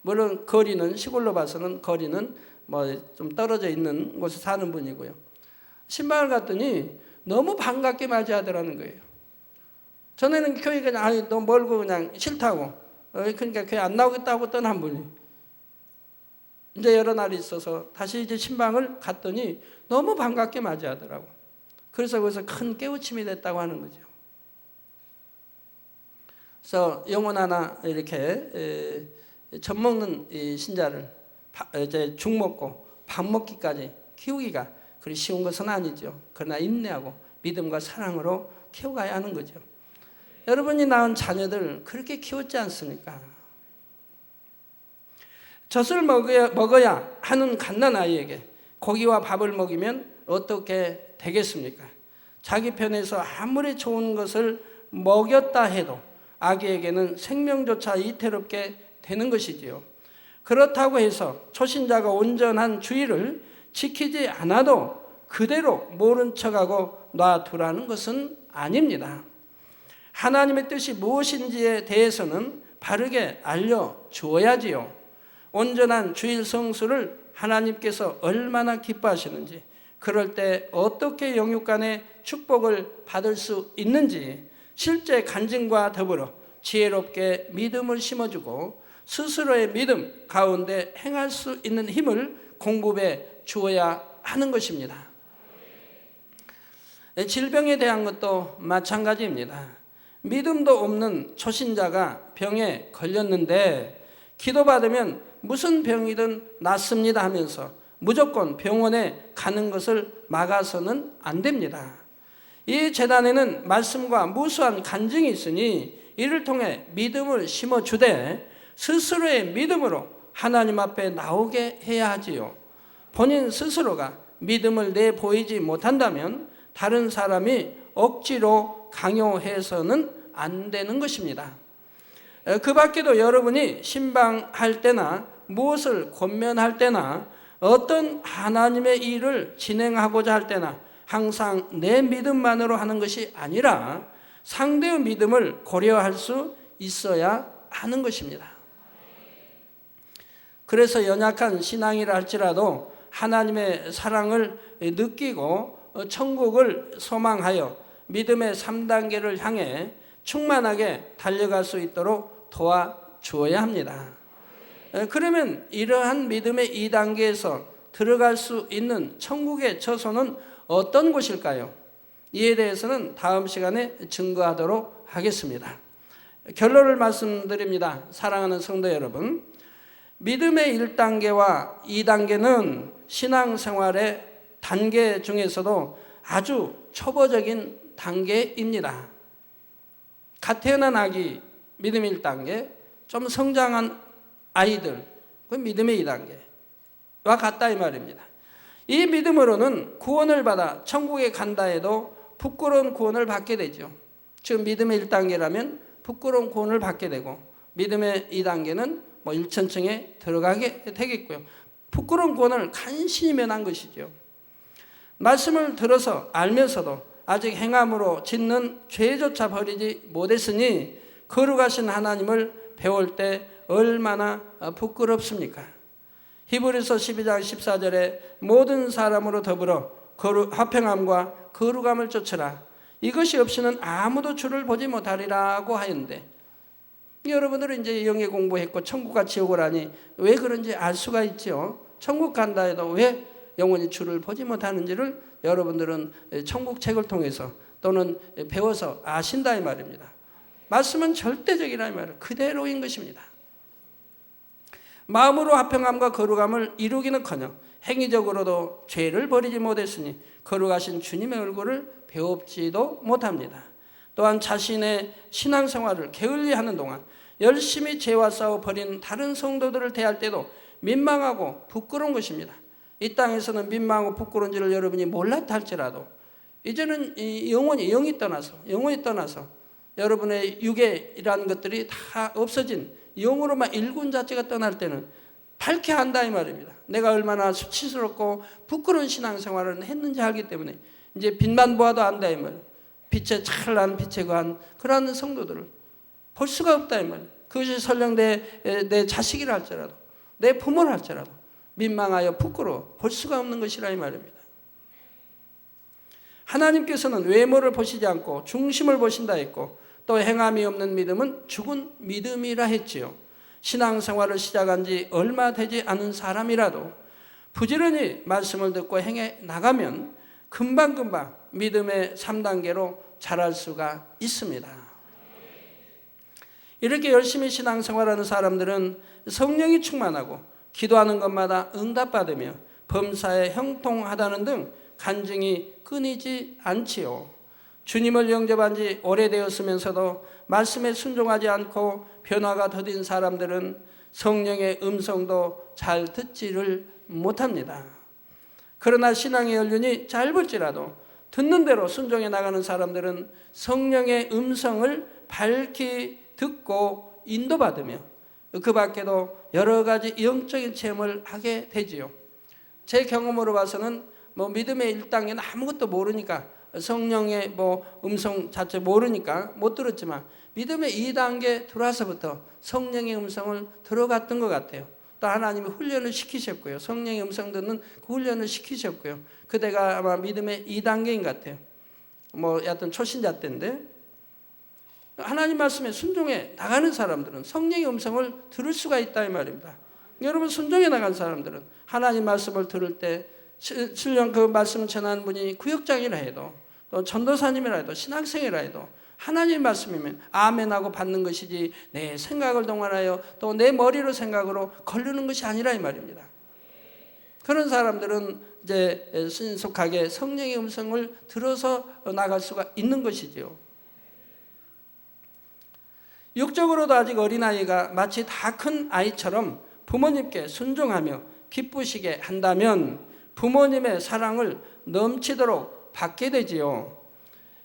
물론 거리는 시골로 봐서는 거리는 뭐 좀 떨어져 있는 곳에 사는 분이고요. 신방을 갔더니 너무 반갑게 맞이하더라는 거예요. 전에는 교회 그냥 너무 멀고 그냥 싫다고 그러니까 교회 안 나오겠다고 떠난 분이 이제 여러 날이 있어서 다시 이제 신방을 갔더니 너무 반갑게 맞이하더라고. 그래서 거기서 큰 깨우침이 됐다고 하는 거죠. 그래서 영혼 하나 이렇게 젖 먹는 이 신자를 이제 죽 먹고 밥 먹기까지 키우기가 그리 쉬운 것은 아니죠. 그러나 인내하고 믿음과 사랑으로 키워가야 하는 거죠. 여러분이 낳은 자녀들 그렇게 키웠지 않습니까? 젖을 먹어야 하는 갓난아이에게 고기와 밥을 먹이면 어떻게 되겠습니까? 자기 편에서 아무리 좋은 것을 먹였다 해도 아기에게는 생명조차 위태롭게 되는 것이지요. 그렇다고 해서 초신자가 온전한 주의를 지키지 않아도 그대로 모른 척하고 놔두라는 것은 아닙니다. 하나님의 뜻이 무엇인지에 대해서는 바르게 알려주어야지요. 온전한 주일 성수를 하나님께서 얼마나 기뻐하시는지, 그럴 때 어떻게 영육간의 축복을 받을 수 있는지 실제 간증과 더불어 지혜롭게 믿음을 심어주고 스스로의 믿음 가운데 행할 수 있는 힘을 공급해 주어야 하는 것입니다. 질병에 대한 것도 마찬가지입니다. 믿음도 없는 초신자가 병에 걸렸는데 기도받으면 무슨 병이든 낫습니다 하면서 무조건 병원에 가는 것을 막아서는 안 됩니다. 이 재단에는 말씀과 무수한 간증이 있으니 이를 통해 믿음을 심어주되 스스로의 믿음으로 하나님 앞에 나오게 해야 하지요. 본인 스스로가 믿음을 내보이지 못한다면 다른 사람이 억지로 강요해서는 안 되는 것입니다. 그 밖에도 여러분이 신방할 때나 무엇을 권면할 때나 어떤 하나님의 일을 진행하고자 할 때나 항상 내 믿음만으로 하는 것이 아니라 상대의 믿음을 고려할 수 있어야 하는 것입니다. 그래서 연약한 신앙이라 할지라도 하나님의 사랑을 느끼고 천국을 소망하여 믿음의 3단계를 향해 충만하게 달려갈 수 있도록 도와주어야 합니다. 그러면 이러한 믿음의 2단계에서 들어갈 수 있는 천국의 처소는 어떤 곳일까요? 이에 대해서는 다음 시간에 증거하도록 하겠습니다. 결론을 말씀드립니다. 사랑하는 성도 여러분, 믿음의 1단계와 2단계는 신앙생활의 단계 중에서도 아주 초보적인 단계입니다. 갓 태어난 아기, 믿음의 1단계, 좀 성장한 아이들, 그 믿음의 2단계와 같다 이 말입니다. 이 믿음으로는 구원을 받아 천국에 간다 해도 부끄러운 구원을 받게 되죠. 지금 믿음의 1단계라면 부끄러운 구원을 받게 되고 믿음의 2단계는 뭐 1천층에 들어가게 되겠고요. 부끄러운 구원을 간신히 면한 것이죠. 말씀을 들어서 알면서도 아직 행함으로 짓는 죄조차 버리지 못했으니 거룩하신 하나님을 배울 때 얼마나 부끄럽습니까? 히브리서 12장 14절에 모든 사람으로 더불어 화평함과 거룩함을 쫓으라. 이것이 없이는 아무도 주를 보지 못하리라고 하였는데, 여러분들은 이제 영예 공부했고 천국과 지옥을 아니 왜 그런지 알 수가 있죠. 천국 간다 해도 왜 영원히 주를 보지 못하는지를 여러분들은 천국 책을 통해서 또는 배워서 아신다 이 말입니다. 말씀은 절대적이라 이 말은 그대로인 것입니다. 마음으로 화평함과 거룩함을 이루기는커녕 행위적으로도 죄를 버리지 못했으니 거룩하신 주님의 얼굴을 배웁지도 못합니다. 또한 자신의 신앙생활을 게을리하는 동안 열심히 죄와 싸워 버린 다른 성도들을 대할 때도 민망하고 부끄러운 것입니다. 이 땅에서는 민망하고 부끄러운 줄을 여러분이 몰랐다 할지라도 이제는 영원히 떠나서 여러분의 육에이라는 것들이 다 없어진 영으로만 일군 자체가 떠날 때는 밝게 한다 이 말입니다. 내가 얼마나 수치스럽고 부끄러운 신앙생활을 했는지 알기 때문에 이제 빛만 보아도 안다 이 말이에요. 빛에 찬란한 빛에 거한 그러한 성도들을 볼 수가 없다 이 말이에요. 그것이 설령 내 자식이라 할지라도 내 부모라 할지라도 민망하여 부끄러워 볼 수가 없는 것이라 이 말입니다. 하나님께서는 외모를 보시지 않고 중심을 보신다 했고 또 행함이 없는 믿음은 죽은 믿음이라 했지요. 신앙생활을 시작한 지 얼마 되지 않은 사람이라도 부지런히 말씀을 듣고 행해 나가면 금방금방 믿음의 3단계로 자랄 수가 있습니다. 이렇게 열심히 신앙생활하는 사람들은 성령이 충만하고 기도하는 것마다 응답받으며 범사에 형통하다는 등 간증이 끊이지 않지요. 주님을 영접한 지 오래되었으면서도 말씀에 순종하지 않고 변화가 더딘 사람들은 성령의 음성도 잘 듣지를 못합니다. 그러나 신앙의 연륜이 짧을지라도 듣는 대로 순종해 나가는 사람들은 성령의 음성을 밝히 듣고 인도받으며 그 밖에도 여러 가지 영적인 체험을 하게 되지요. 제 경험으로 봐서는 믿음의 1단계는 아무것도 모르니까 성령의 음성 자체 모르니까 못 들었지만 믿음의 2단계 들어와서부터 성령의 음성을 들어갔던 것 같아요. 또 하나님이 훈련을 시키셨고요. 성령의 음성 듣는 그 훈련을 시키셨고요. 그때가 아마 믿음의 2단계인 것 같아요. 여하튼 초신자 때인데 하나님 말씀에 순종해 나가는 사람들은 성령의 음성을 들을 수가 있다 이 말입니다. 여러분 순종해 나간 사람들은 하나님 말씀을 들을 때 실령 그 말씀을 전하는 분이 구역장이라 해도 또 전도사님이라 해도 신학생이라 해도 하나님 말씀이면 아멘하고 받는 것이지 내 생각을 동원하여 또 내 머리로 생각으로 거르는 것이 아니라 이 말입니다. 그런 사람들은 이제 신속하게 성령의 음성을 들어서 나갈 수가 있는 것이지요. 육적으로도 아직 어린아이가 마치 다 큰 아이처럼 부모님께 순종하며 기쁘시게 한다면 부모님의 사랑을 넘치도록 받게 되지요.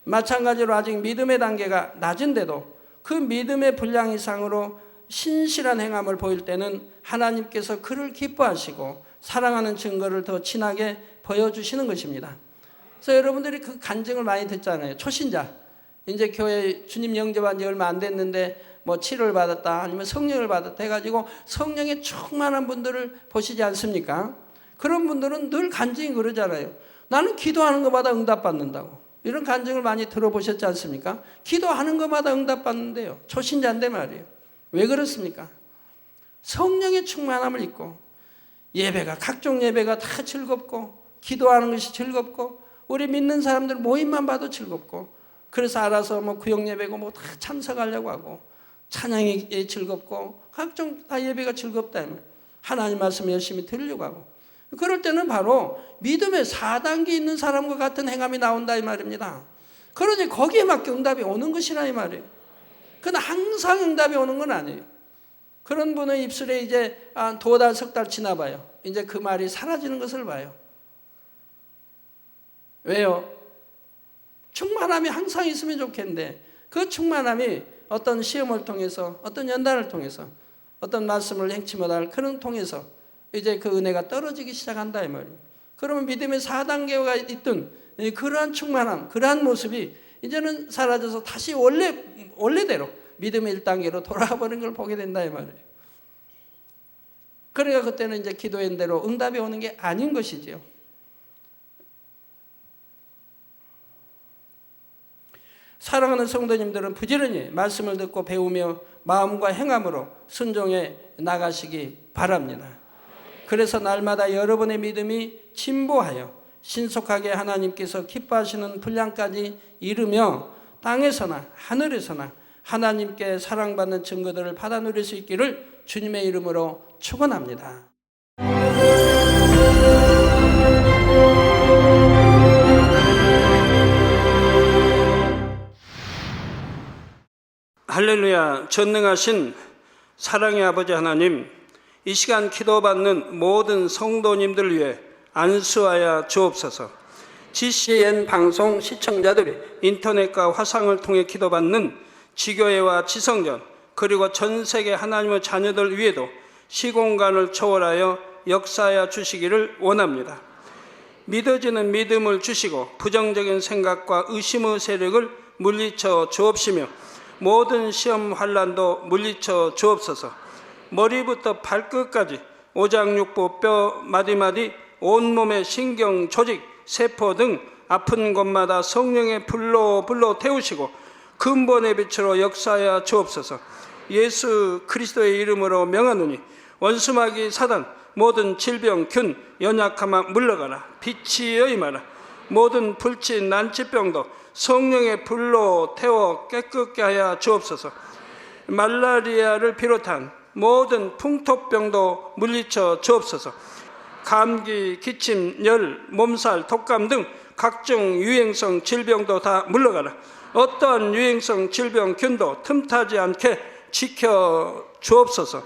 마찬가지로 아직 믿음의 단계가 낮은데도 그 믿음의 분량 이상으로 신실한 행함을 보일 때는 하나님께서 그를 기뻐하시고 사랑하는 증거를 더 진하게 보여주시는 것입니다. 그래서 여러분들이 그 간증을 많이 듣잖아요. 초신자 이제 교회 주님 영접한 지 얼마 안 됐는데 치료를 받았다 아니면 성령을 받았다 해가지고 성령의 충만한 분들을 보시지 않습니까? 그런 분들은 늘 간증이 그러잖아요. 나는 기도하는 것마다 응답받는다고. 이런 간증을 많이 들어보셨지 않습니까? 기도하는 것마다 응답받는데요. 초신자인데 말이에요. 왜 그렇습니까? 성령의 충만함을 입고 예배가 각종 예배가 다 즐겁고 기도하는 것이 즐겁고 우리 믿는 사람들 모임만 봐도 즐겁고 그래서 알아서 구역 예배고 다 참석하려고 하고 찬양이 즐겁고 각종 다 예배가 즐겁다. 하나님 말씀 열심히 들으려고 하고 그럴 때는 바로 믿음의 4단계 있는 사람과 같은 행함이 나온다 이 말입니다. 그러니 거기에 맞게 응답이 오는 것이라 이 말이에요. 그러나 항상 응답이 오는 건 아니에요. 그런 분의 입술에 이제 2달, 3달 지나봐요. 이제 그 말이 사라지는 것을 봐요. 왜요? 충만함이 항상 있으면 좋겠는데 그 충만함이 어떤 시험을 통해서 어떤 연단을 통해서 어떤 말씀을 행치 못할 그런 통해서 이제 그 은혜가 떨어지기 시작한다 이 말이에요. 그러면 믿음의 4단계가 있던 그러한 충만함, 그러한 모습이 이제는 사라져서 다시 원래대로 믿음의 1단계로 돌아가 버린 걸 보게 된다 이 말이에요. 그러니까 그때는 이제 기도한 대로 응답이 오는 게 아닌 것이지요. 사랑하는 성도님들은 부지런히 말씀을 듣고 배우며 마음과 행함으로 순종해 나가시기 바랍니다. 그래서 날마다 여러분의 믿음이 진보하여 신속하게 하나님께서 기뻐하시는 분량까지 이르며 땅에서나 하늘에서나 하나님께 사랑받는 증거들을 받아 누릴 수 있기를 주님의 이름으로 축원합니다. 할렐루야. 전능하신 사랑의 아버지 하나님, 이 시간 기도받는 모든 성도님들 위해 안수하여 주옵소서. GCN 방송 시청자들이 인터넷과 화상을 통해 기도받는 지교회와 지성전 그리고 전 세계 하나님의 자녀들 위에도 시공간을 초월하여 역사하여 주시기를 원합니다. 믿어지는 믿음을 주시고 부정적인 생각과 의심의 세력을 물리쳐 주옵시며 모든 시험 환난도 물리쳐 주옵소서. 머리부터 발끝까지 오장육부 뼈 마디마디 온몸의 신경 조직 세포 등 아픈 곳마다 성령의 불로 태우시고 근본의 빛으로 역사하여 주옵소서. 예수 그리스도의 이름으로 명하노니 원수마귀 사단 모든 질병 균 연약함아 물러가라. 빛이여 임하라. 모든 불치 난치병도 성령의 불로 태워 깨끗게 하여 주옵소서. 말라리아를 비롯한 모든 풍토병도 물리쳐 주옵소서. 감기, 기침, 열, 몸살, 독감 등 각종 유행성 질병도 다 물러가라. 어떠한 유행성 질병균도 틈타지 않게 지켜 주옵소서.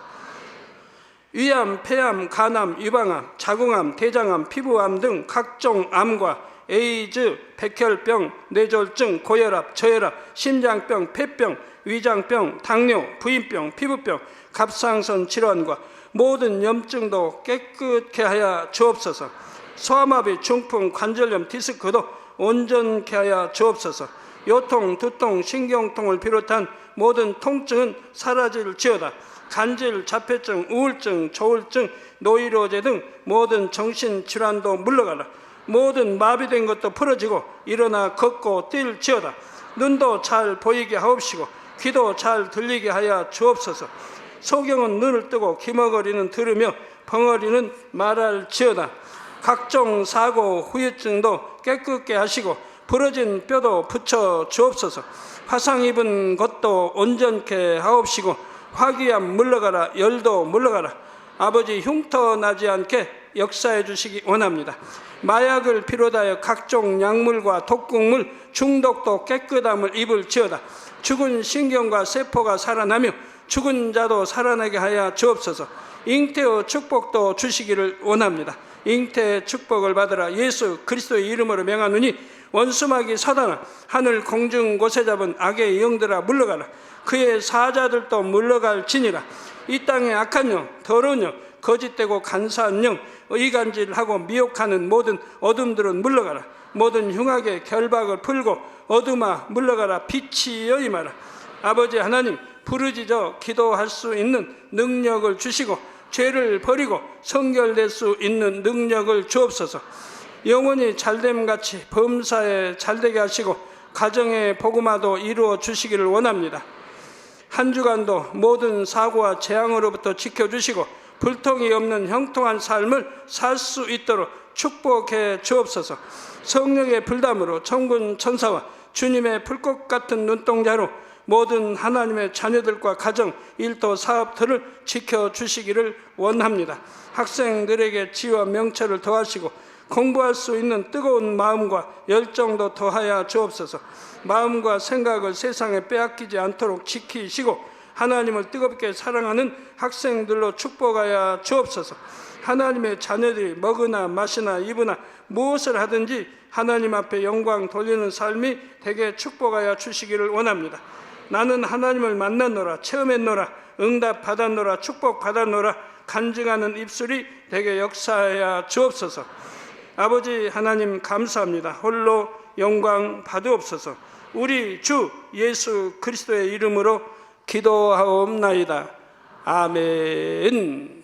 위암, 폐암, 간암, 유방암, 자궁암, 대장암, 피부암 등 각종 암과 에이즈, 백혈병, 뇌졸중, 고혈압, 저혈압, 심장병, 폐병, 위장병, 당뇨, 부인병, 피부병, 갑상선 질환과 모든 염증도 깨끗게 하여 주옵소서. 소아마비, 중풍, 관절염, 디스크도 온전케 하여 주옵소서. 요통, 두통, 신경통을 비롯한 모든 통증은 사라질지어다. 간질, 자폐증, 우울증, 조울증, 노이로제 등 모든 정신질환도 물러가라. 모든 마비된 것도 풀어지고 일어나 걷고 뛸지어다. 눈도 잘 보이게 하옵시고 귀도 잘 들리게 하여 주옵소서. 소경은 눈을 뜨고 기머거리는 들으며 벙어리는 말할지어다. 각종 사고, 후유증도 깨끗게 하시고 부러진 뼈도 붙여 주옵소서. 화상 입은 것도 온전케 하옵시고 화기암 물러가라. 열도 물러가라. 아버지 흉터 나지 않게 역사해 주시기 원합니다. 마약을 비롯하여 각종 약물과 독극물 중독도 깨끗함을 입을지어다. 죽은 신경과 세포가 살아나며 죽은 자도 살아나게 하여 주옵소서. 잉태의 축복도 주시기를 원합니다. 잉태의 축복을 받으라. 예수 그리스도의 이름으로 명하노니 원수마귀 사단아, 하늘 공중 곳에 잡은 악의 영들아 물러가라. 그의 사자들도 물러갈지니라. 이 땅의 악한 영, 더러운 영, 거짓되고 간사한 영, 이간질하고 미혹하는 모든 어둠들은 물러가라. 모든 흉악의 결박을 풀고 어둠아 물러가라. 빛이여 임하라. 아버지 하나님, 부르짖어 기도할 수 있는 능력을 주시고 죄를 버리고 성결될 수 있는 능력을 주옵소서. 영원히 잘됨같이 범사에 잘되게 하시고 가정의 복음화도 이루어 주시기를 원합니다. 한 주간도 모든 사고와 재앙으로부터 지켜주시고 불통이 없는 형통한 삶을 살 수 있도록 축복해 주옵소서. 성령의 불담으로 천군 천사와 주님의 불꽃 같은 눈동자로 모든 하나님의 자녀들과 가정, 일도, 사업들을 지켜주시기를 원합니다. 학생들에게 지혜와 명철을 더하시고 공부할 수 있는 뜨거운 마음과 열정도 더하여 주옵소서. 마음과 생각을 세상에 빼앗기지 않도록 지키시고 하나님을 뜨겁게 사랑하는 학생들로 축복하여 주옵소서. 하나님의 자녀들이 먹으나 마시나 입으나 무엇을 하든지 하나님 앞에 영광 돌리는 삶이 되게 축복하여 주시기를 원합니다. 나는 하나님을 만났노라, 체험했노라, 응답 받았노라, 축복 받았노라 간증하는 입술이 되게 역사하여 주옵소서. 아버지 하나님 감사합니다. 홀로 영광 받으옵소서. 우리 주 예수 그리스도의 이름으로 기도하옵나이다. 아멘.